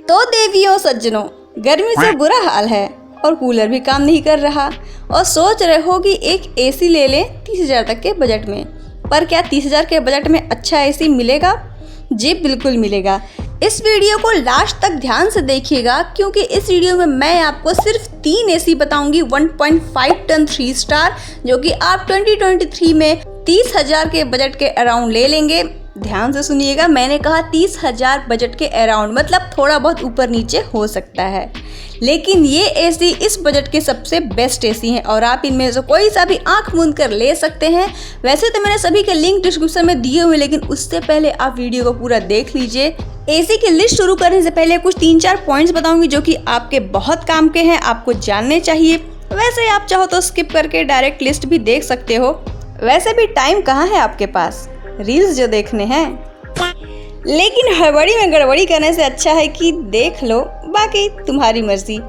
तो देवियों सज्जनों, गर्मी से बुरा हाल है और कूलर भी काम नहीं कर रहा और सोच रहे हो कि एक एसी ले लें 30,000 तक के बजट में। पर क्या 30,000 के बजट में अच्छा एसी मिलेगा? जी बिल्कुल मिलेगा। इस वीडियो को लास्ट तक ध्यान से देखिएगा क्योंकि इस वीडियो में मैं आपको सिर्फ 3 एसी बताऊंगी 1.5 टन 3 स्टार, जो कि आप 2023 में 30,000 के बजट के अराउंड ले लेंगे। ध्यान से सुनिएगा, मैंने कहा 30,000 बजट के अराउंड, मतलब थोड़ा बहुत ऊपर नीचे हो सकता है, लेकिन ये एसी इस बजट के सबसे बेस्ट एसी हैं और आप इनमें से कोई सा भी आंख मूंद कर ले सकते हैं। वैसे तो मैंने सभी के लिंक डिस्क्रिप्शन में दिए हुए, लेकिन उससे पहले आप वीडियो को पूरा देख लीजिए। एसी की लिस्ट शुरू करने से पहले कुछ 3-4 पॉइंट्स बताऊंगी जो कि आपके बहुत काम के हैं, आपको जानने चाहिए। वैसे आप चाहो तो स्किप करके डायरेक्ट लिस्ट भी देख सकते हो। वैसे भी टाइम कहाँ है आपके पास, रील्स जो देखने हैं। लेकिन हड़बड़ी में गड़बड़ी करने से अच्छा है कि देख लो, बाकी तुम्हारी मर्जी।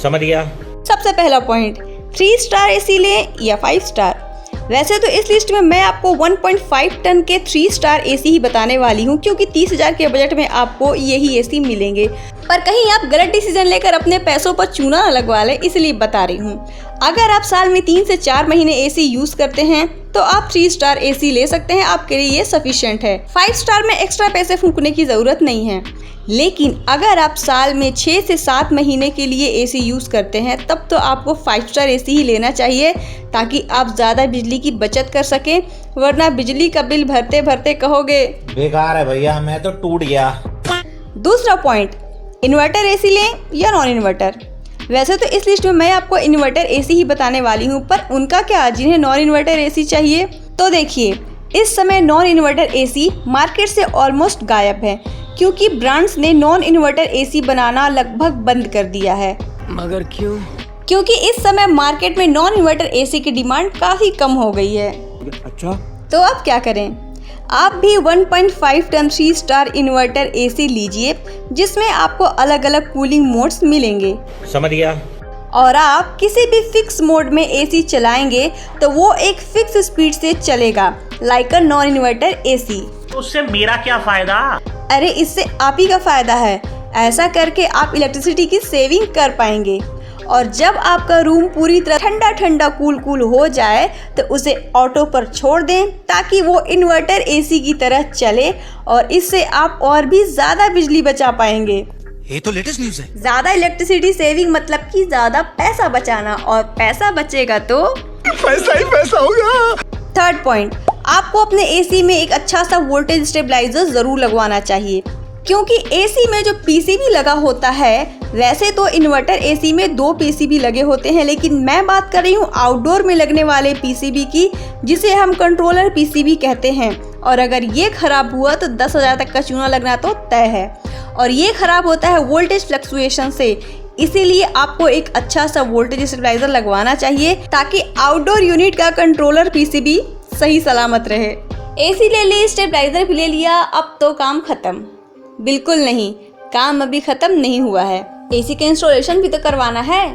समझ गया। सबसे पहला पॉइंट, 3 स्टार एसी लें या 5 स्टार। वैसे तो इस लिस्ट में मैं आपको 1.5 टन के 3 स्टार एसी ही बताने वाली हूँ क्योंकि 30,000 के बजट में आपको यही एसी मिलेंगे। पर कहीं आप गलत डिसीजन लेकर अपने पैसों पर चूना न लगवा लें, इसलिए बता रही हूँ। अगर आप साल में 3 से 4 महीने एसी यूज करते हैं तो आप 3 स्टार एसी ले सकते हैं, आपके लिए ये सफिशिएंट है। 5 स्टार में एक्स्ट्रा पैसे फूंकने की जरूरत नहीं है। लेकिन अगर आप साल में 6 से 7 महीने के लिए एसी यूज करते हैं तब तो आपको 5 स्टार एसी ही लेना चाहिए ताकि आप ज़्यादा बिजली की बचत कर सकें, वरना बिजली का बिल भरते भरते कहोगे बेकार है भैया, मैं तो टूट गया। दूसरा पॉइंट, इन्वर्टर एसी लें या नॉन इन्वर्टर। वैसे तो इस लिस्ट में मैं आपको इन्वर्टर एसी ही बताने वाली हूँ, पर उनका क्या जिन्हें नॉन इन्वर्टर एसी चाहिए। तो देखिए, इस समय नॉन इन्वर्टर एसी मार्केट से ऑलमोस्ट गायब है क्योंकि ब्रांड्स ने नॉन इन्वर्टर एसी बनाना लगभग बंद कर दिया है। मगर क्यों? क्योंकि इस समय मार्केट में नॉन इन्वर्टर एसी की डिमांड काफी कम हो गई है। अच्छा, तो अब क्या करें, आप भी 1.5 टन 3 स्टार इन्वर्टर एसी लीजिए जिसमें आपको अलग अलग कूलिंग मोड्स मिलेंगे। समझ गया। और आप किसी भी फिक्स मोड में एसी चलाएंगे तो वो एक फिक्स स्पीड से चलेगा, like a non inverter AC. तो उससे मेरा क्या फायदा? अरे इससे आप ही का फायदा है। ऐसा करके आप इलेक्ट्रिसिटी की सेविंग कर पाएंगे और जब आपका रूम पूरी तरह ठंडा ठंडा कूल हो जाए तो उसे ऑटो पर छोड़ दें ताकि वो इन्वर्टर एसी की तरह चले और इससे आप और भी ज़्यादा बिजली बचा पाएंगे। ये तो लेटेस्ट न्यूज़ है। ज़्यादा इलेक्ट्रिसिटी सेविंग मतलब कि ज़्यादा पैसा बचाना, और पैसा बचेगा तो पैसा ही पैसा होगा। थर्ड पॉइंट, आपको अपने एसी में एक अच्छा सा वोल्टेज स्टेबलाइजर ज़रूर लगवाना चाहिए क्योंकि एसी में जो पीसीबी लगा होता है, वैसे तो इन्वर्टर एसी में 2 पीसीबी लगे होते हैं, लेकिन मैं बात कर रही हूँ आउटडोर में लगने वाले पीसीबी की, जिसे हम कंट्रोलर पीसीबी कहते हैं। और अगर ये खराब हुआ तो 10,000 तक का चूना लगना तो तय है, और ये खराब होता है वोल्टेज फ्लक्चुएशन से। इसीलिए आपको एक अच्छा सा वोल्टेज स्टेबलाइजर लगवाना चाहिए ताकि आउटडोर यूनिट का कंट्रोलर पीसीबी सही सलामत रहे। एसी ले ली, स्टेबलाइजर भी ले लिया, अब तो काम खत्म? बिल्कुल नहीं, काम अभी खत्म नहीं हुआ है। एसी का इंस्टॉलेशन भी तो करवाना है।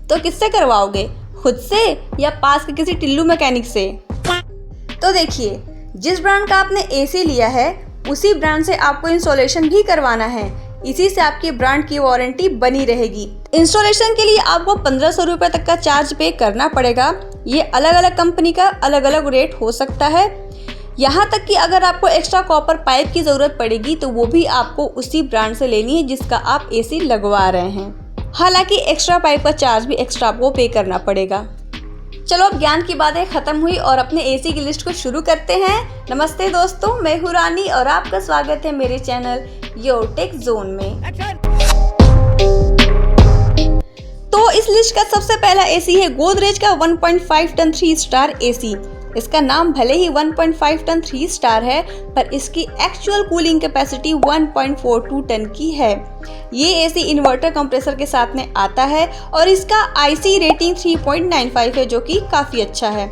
तो किससे करवाओगे, खुद से या पास के किसी टिल्लू मैकेनिक से? तो देखिए, जिस ब्रांड का आपने एसी लिया है उसी ब्रांड से आपको इंस्टॉलेशन भी करवाना है। इसी से आपकी ब्रांड की वारंटी बनी रहेगी। इंस्टॉलेशन के लिए आपको 1,500 रुपये तक का चार्ज पे करना पड़ेगा। ये अलग अलग कंपनी का अलग अलग रेट हो सकता है। यहाँ तक कि अगर आपको एक्स्ट्रा कॉपर पाइप की ज़रूरत पड़ेगी तो वो भी आपको उसी ब्रांड से लेनी है जिसका आप एसी लगवा रहे हैं। हालांकि एक्स्ट्रा पाइप का चार्ज भी एक्स्ट्रा आपको पे करना पड़ेगा। चलो, अब ज्ञान की बातें खत्म हुई और अपने एसी की लिस्ट को शुरू करते हैं। नमस्ते दोस्तों, मैं हूँ रानी और आपका स्वागत है मेरे चैनल योर टेक जोन में। तो इस लिस्ट का सबसे पहला एसी है गोदरेज का 1.5 टन 3 स्टार एसी। इसका नाम भले ही 1.5 टन 3 स्टार है, पर इसकी एक्चुअल कूलिंग कैपेसिटी 1.42 टन की है। ये एसी इन्वर्टर कंप्रेसर के साथ में आता है और इसका आईसी रेटिंग 3.95 है, जो कि काफ़ी अच्छा है।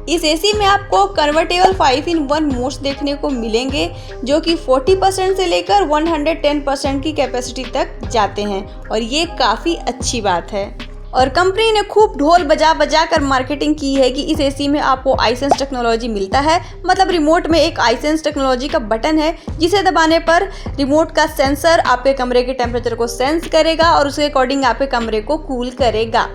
इस एसी में आपको कन्वर्टेबल 5-in-1 मोड्स देखने को मिलेंगे जो कि 40% से लेकर 110% की कैपेसिटी तक जाते हैं और ये काफ़ी अच्छी बात है। और कंपनी ने खूब ढोल बजा बजा कर मार्केटिंग की है कि इस एसी में आपको iSense टेक्नोलॉजी मिलता है। मतलब रिमोट में एक iSense टेक्नोलॉजी का बटन है जिसे दबाने पर रिमोट का सेंसर आपके कमरे के टेम्परेचर को सेंस करेगा और उसके अकॉर्डिंग आपके कमरे को कूल करेगा।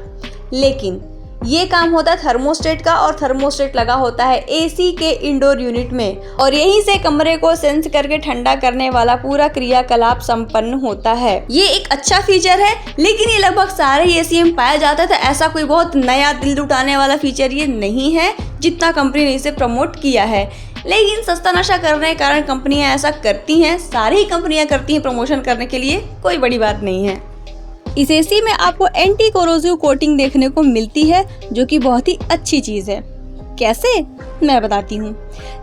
लेकिन ये काम होता है थर्मोस्टेट का, और थर्मोस्टेट लगा होता है एसी के इंडोर यूनिट में, और यहीं से कमरे को सेंस करके ठंडा करने वाला पूरा क्रियाकलाप संपन्न होता है। ये एक अच्छा फीचर है, लेकिन ये लगभग सारे एसी में पाया जाता है, तो ऐसा कोई बहुत नया दिल उठाने वाला फीचर ये नहीं है जितना कंपनी ने इसे प्रमोट किया है। लेकिन सस्ता नशा करने के कारण कंपनियां ऐसा करती हैं, सारी ही कंपनियां करती हैं प्रमोशन करने के लिए, कोई बड़ी बात नहीं है। इस एसी में आपको एंटी कोरोसिव कोटिंग देखने को मिलती है जो कि बहुत ही अच्छी चीज़ है। कैसे, मैं बताती हूँ।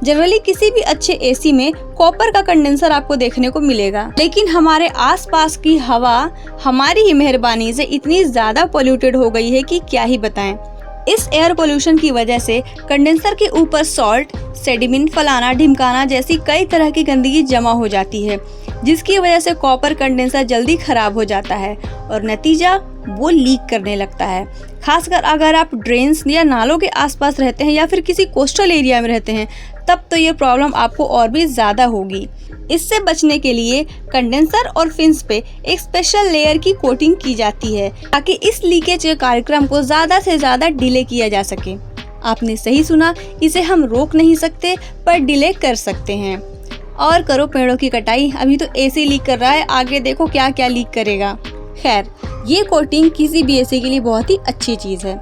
जनरली किसी भी अच्छे एसी में कॉपर का कंडेंसर आपको देखने को मिलेगा, लेकिन हमारे आसपास की हवा हमारी ही मेहरबानी से इतनी ज़्यादा पोल्यूटेड हो गई है कि क्या ही बताएं। इस एयर पोल्यूशन की वजह से कंडेंसर के ऊपर सॉल्ट, सेडिमेंट, फलाना ढिमकाना जैसी कई तरह की गंदगी जमा हो जाती है, जिसकी वजह से कॉपर कंडेंसर जल्दी खराब हो जाता है और नतीजा वो लीक करने लगता है। खासकर अगर आप ड्रेन्स या नालों के आसपास रहते हैं या फिर किसी कोस्टल एरिया में रहते हैं, तब तो ये प्रॉब्लम आपको और भी ज़्यादा होगी। इससे बचने के लिए कंडेंसर और फिन्स पे एक स्पेशल लेयर की कोटिंग की जाती है ताकि इस लीकेज के कार्यक्रम को ज़्यादा से ज़्यादा डिले किया जा सके। आपने सही सुना, इसे हम रोक नहीं सकते पर डिले कर सकते हैं। और करो पेड़ों की कटाई, अभी तो एसी लीक कर रहा है, आगे देखो क्या क्या लीक करेगा। खैर, ये कोटिंग किसी भी एसी के लिए बहुत ही अच्छी चीज़ है।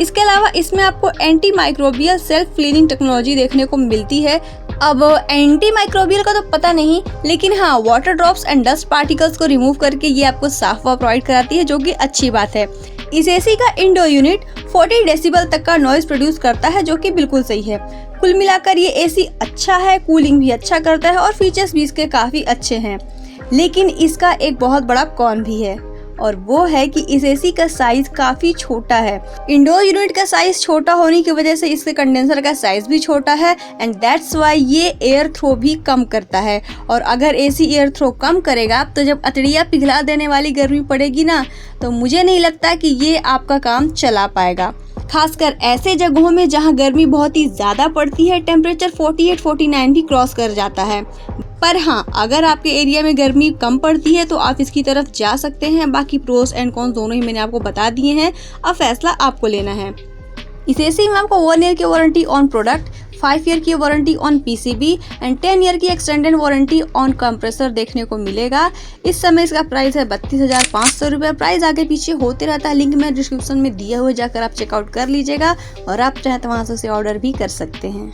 इसके अलावा इसमें आपको anti microbial self cleaning technology देखने को मिलती है। अब एंटी माइक्रोबियल का तो पता नहीं, लेकिन हाँ, water drops and dust particles को रिमूव करके ये आपको साफ हवा प्रोवाइड कराती है, जो कि अच्छी बात है। इस एसी का इंडोर यूनिट 40 डेसिबल तक का नॉइज प्रोड्यूस करता है, जो कि बिल्कुल सही है। कुल मिलाकर ये एसी अच्छा है, कूलिंग भी अच्छा करता है और फीचर्स भी इसके काफ़ी अच्छे हैं। लेकिन इसका एक बहुत बड़ा कॉन भी है, और वो है कि इस एसी का साइज काफ़ी छोटा है। इंडोर यूनिट का साइज छोटा होने की वजह से इसके कंडेंसर का साइज भी छोटा है, एंड दैट्स वाई ये एयर थ्रो भी कम करता है। और अगर एसी एयर थ्रो कम करेगा तो जब अतड़ियाँ पिघला देने वाली गर्मी पड़ेगी ना, तो मुझे नहीं लगता कि ये आपका काम चला पाएगा। खासकर ऐसे जगहों में जहां गर्मी बहुत ही ज़्यादा पड़ती है, टेम्परेचर 48-49 भी क्रॉस कर जाता है। पर हाँ, अगर आपके एरिया में गर्मी कम पड़ती है तो आप इसकी तरफ जा सकते हैं। बाकी प्रोस एंड कॉन्स दोनों ही मैंने आपको बता दिए हैं, अब फैसला आपको लेना है। इस एसी में आपको 1 ईयर की वारंटी ऑन प्रोडक्ट, 5 ईयर की warranty on PCB and 10 year की एक्सटेंडेड वारंटी ऑन कंप्रेसर देखने को मिलेगा। इस समय इसका प्राइस है 32,500 रुपये। प्राइस आगे पीछे होते रहता है, लिंक मैं डिस्क्रिप्शन में दिया हुआ, जाकर आप चेकआउट कर लीजिएगा, और आप चाहें तो वहाँ से उसे ऑर्डर भी कर सकते हैं।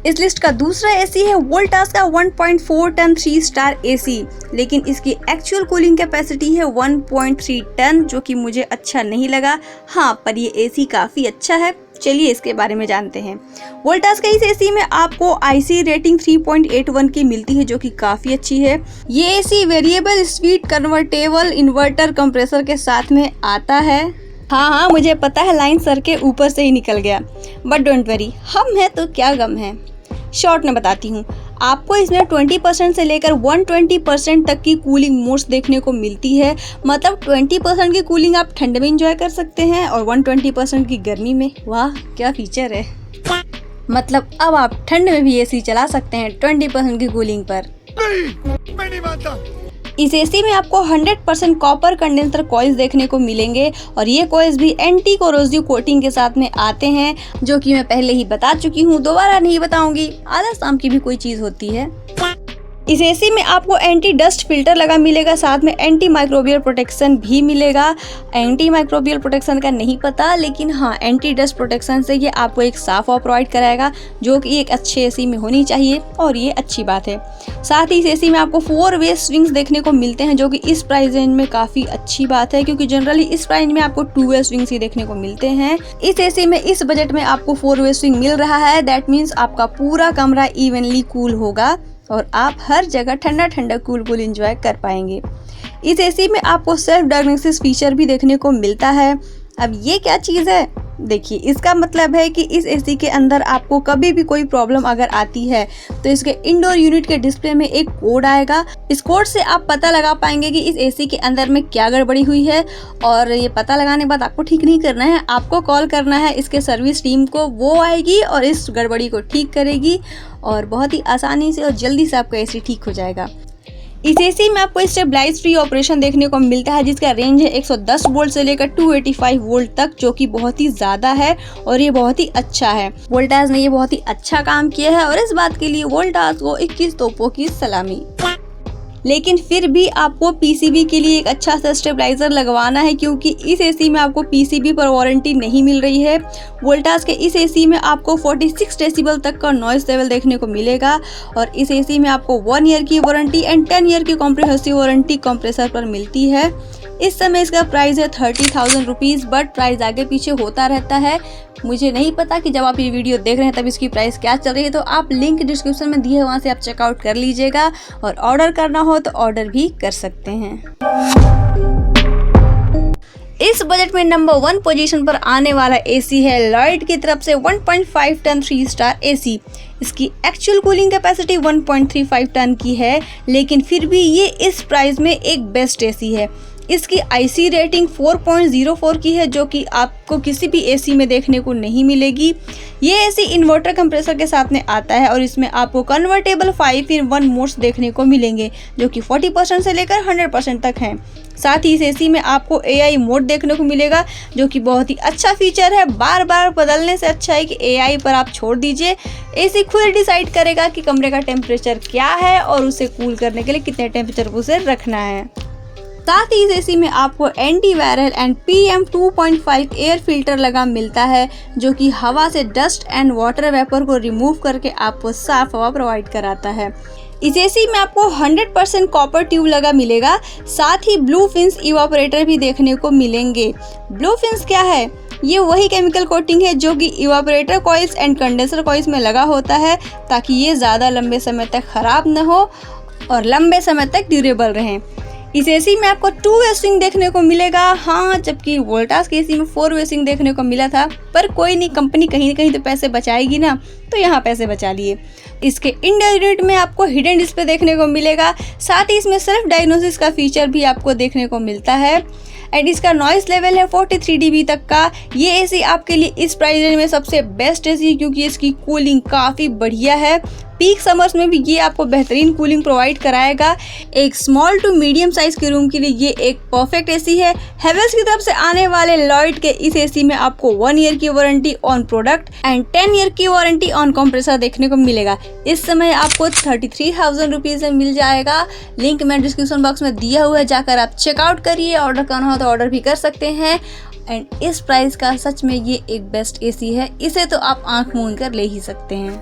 इस लिस्ट का दूसरा एसी है वोल्टास का 1.4 टन 3 स्टार एसी, लेकिन इसकी एक्चुअल कूलिंग कैपेसिटी है 1.3 टन, जो कि मुझे अच्छा नहीं लगा। हाँ, पर ये एसी काफ़ी अच्छा है। चलिए इसके बारे में जानते हैं। वोल्टास का इस एसी में आपको आईसी रेटिंग 3.81 की मिलती है, जो कि काफ़ी अच्छी है। ये AC variable speed convertible inverter compressor के साथ में आता है। हाँ, मुझे पता है, लाइन सर के ऊपर से ही निकल गया, बट डोंट वरी, हम हैं तो क्या गम है। शॉर्ट में बताती हूँ, आपको इसमें 20% से लेकर 120% तक की कूलिंग मोड्स देखने को मिलती है। मतलब 20% की कूलिंग आप ठंड में एंजॉय कर सकते हैं और 120% की गर्मी में। वाह, क्या फीचर है। मतलब अब आप ठंड में भी एसी चला सकते हैं 20% की कूलिंग पर। नहीं, मैं नहीं मानता। इस एसी में आपको 100% कॉपर कंडेंसर कॉइल्स देखने को मिलेंगे, और ये कॉइल्स भी एंटी कोरोसिव कोटिंग के साथ में आते हैं, जो कि मैं पहले ही बता चुकी हूँ, दोबारा नहीं बताऊंगी। आधा शाम की भी कोई चीज़ होती है। इस एसी में आपको एंटी डस्ट फिल्टर लगा मिलेगा, साथ में एंटी माइक्रोबियल प्रोटेक्शन भी मिलेगा। एंटी माइक्रोबियल प्रोटेक्शन का नहीं पता, लेकिन हाँ, एंटी डस्ट प्रोटेक्शन से ये आपको एक साफ हवा प्रोवाइड कराएगा, जो कि एक अच्छे एसी में होनी चाहिए, और ये अच्छी बात है। साथ ही इस एसी में आपको 4 वे स्विंग्स देखने को मिलते हैं, जो कि इस प्राइस रेंज में काफ़ी अच्छी बात है, क्योंकि जनरली इस प्राइस में आपको 2 वे स्विंग्स ही देखने को मिलते हैं। इस एसी में इस बजट में आपको 4 वे स्विंग मिल रहा है। दैट मीन्स आपका पूरा कमरा इवनली कूल होगा और आप हर जगह ठंडा ठंडा कूल एंजॉय कर पाएंगे। इस एसी में आपको सेल्फ डायग्नोसिस फीचर भी देखने को मिलता है। अब ये क्या चीज़ है, देखिए, इसका मतलब है कि इस एसी के अंदर आपको कभी भी कोई प्रॉब्लम अगर आती है तो इसके इंडोर यूनिट के डिस्प्ले में एक कोड आएगा। इस कोड से आप पता लगा पाएंगे कि इस एसी के अंदर में क्या गड़बड़ी हुई है, और ये पता लगाने के बाद आपको ठीक नहीं करना है, आपको कॉल करना है इसके सर्विस टीम को। वो आएगी और इस गड़बड़ी को ठीक करेगी और बहुत ही आसानी से और जल्दी से आपका एसी ठीक हो जाएगा। इस एसी में आपको स्टेबलाइज फ्री ऑपरेशन देखने को मिलता है, जिसका रेंज है 110 वोल्ट से लेकर 285 वोल्ट तक, जो कि बहुत ही ज़्यादा है और ये बहुत ही अच्छा है। वोल्टास ने ये बहुत ही अच्छा काम किया है और इस बात के लिए वोल्टास को 21 तोपों की सलामी। लेकिन फिर भी आपको पीसीबी के लिए एक अच्छा सा स्टेबलाइजर लगवाना है, क्योंकि इस एसी में आपको पीसीबी पर वारंटी नहीं मिल रही है। वोल्टास के इस एसी में आपको 46 डेसिबल तक का नॉइस लेवल देखने को मिलेगा और इस एसी में आपको 1 ईयर की वारंटी एंड 10 ईयर की कॉम्प्रिहेंसिव वारंटी कंप्रेसर पर मिलती है। इस समय इसका प्राइस है 30,000 रुपीज़, बट प्राइस आगे पीछे होता रहता है। मुझे नहीं पता कि जब आप ये वीडियो देख रहे हैं तब इसकी प्राइस क्या चल रही है, तो आप लिंक डिस्क्रिप्शन में दिए, वहाँ से आप चेकआउट कर लीजिएगा और ऑर्डर करना हो तो ऑर्डर भी कर सकते हैं। इस बजट में नंबर 1 पोजीशन पर आने वाला एसी है लॉयड की तरफ से 1.5 टन 3 स्टार एसी। इसकी एक्चुअल कूलिंग कैपेसिटी 1.35 टन की है, लेकिन फिर भी ये इस प्राइस में एक बेस्ट एसी है। इसकी आईसी रेटिंग 4.04 की है, जो कि आपको किसी भी एसी में देखने को नहीं मिलेगी। ये एसी इन्वर्टर कंप्रेसर के साथ में आता है और इसमें आपको कन्वर्टेबल 5-in-1 मोड्स देखने को मिलेंगे, जो कि 40% से लेकर 100% तक हैं। साथ ही इस एसी में आपको एआई मोड देखने को मिलेगा, जो कि बहुत ही अच्छा फीचर है। बार बार बदलने से अच्छा है कि एआई पर आप छोड़ दीजिए, एसी खुद डिसाइड करेगा कि कमरे का टेम्परेचर क्या है और उसे कूल करने के लिए कितने टेम्परेचर पर उसे रखना है। साथ ही इस एसी में आपको anti viral and PM 2.5 air filter लगा मिलता है, जो कि हवा से डस्ट एंड वाटर वेपर को रिमूव करके आपको साफ हवा प्रोवाइड कराता है। इस एसी में आपको 100% कॉपर ट्यूब लगा मिलेगा। साथ ही ब्लू फिन्स इवापोरेटर भी देखने को मिलेंगे। ब्लू फिन्स क्या है? ये वही केमिकल कोटिंग है जो कि evaporator coils and condenser coils में लगा होता है, ताकि ये ज़्यादा लंबे समय तक खराब न हो और लंबे समय तक ड्यूरेबल रहें। इस एसी में आपको 2-वे स्विंग देखने को मिलेगा, हाँ, जबकि वोल्टास के एसी में 4-वे स्विंग देखने को मिला था। पर कोई नहीं, कंपनी कहीं ना कहीं तो पैसे बचाएगी ना, तो यहाँ पैसे बचा लिए। इसके इंडोर यूनिट में आपको हिडन डिस्प्ले देखने को मिलेगा। साथ ही इसमें सेल्फ डायग्नोसिस का फीचर भी आपको देखने को मिलता है एंड इसका नॉइस लेवल है 43 dB तक का। ये एसी आपके लिए इस प्राइस रेंज में सबसे बेस्ट एसी, क्योंकि इसकी कूलिंग काफ़ी बढ़िया है। पीक समर्स में भी ये आपको बेहतरीन कूलिंग प्रोवाइड कराएगा। एक स्मॉल टू मीडियम साइज के रूम के लिए ये एक परफेक्ट एसी है। हैवेल्स की तरफ से आने वाले लॉयड के इस एसी में आपको 1 ईयर की warranty on product and 10 year की वारंटी ऑन कंप्रेसर देखने को मिलेगा। इस समय आपको 33,000 रुपीज़ में मिल जाएगा। लिंक मैं डिस्क्रिप्शन बॉक्स में दिया हुआ है, जाकर आप चेकआउट करिए। ऑर्डर करना हो तो ऑर्डर भी कर सकते हैं एंड इस प्राइस का सच में ये एक बेस्ट एसी है। इसे तो आप आंख मूंद कर ले ही सकते हैं।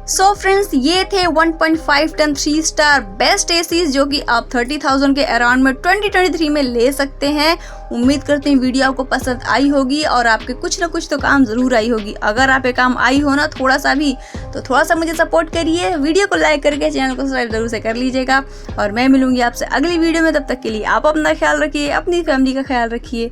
सो फ्रेंड्स, ये थे 1.5 टन 3 स्टार बेस्ट एसीज, जो कि आप 30,000 के अराउंड में 2023 में ले सकते हैं। उम्मीद करते हैं वीडियो आपको पसंद आई होगी और आपके कुछ ना कुछ तो काम ज़रूर आई होगी। अगर आप ये काम आई हो ना थोड़ा सा भी, तो थोड़ा सा मुझे सपोर्ट करिए। वीडियो को लाइक करके चैनल को सब्सक्राइब जरूर से कर लीजिएगा और मैं मिलूंगी आपसे अगली वीडियो में। तब तक के लिए आप अपना ख्याल रखिए, अपनी फैमिली का ख्याल रखिए।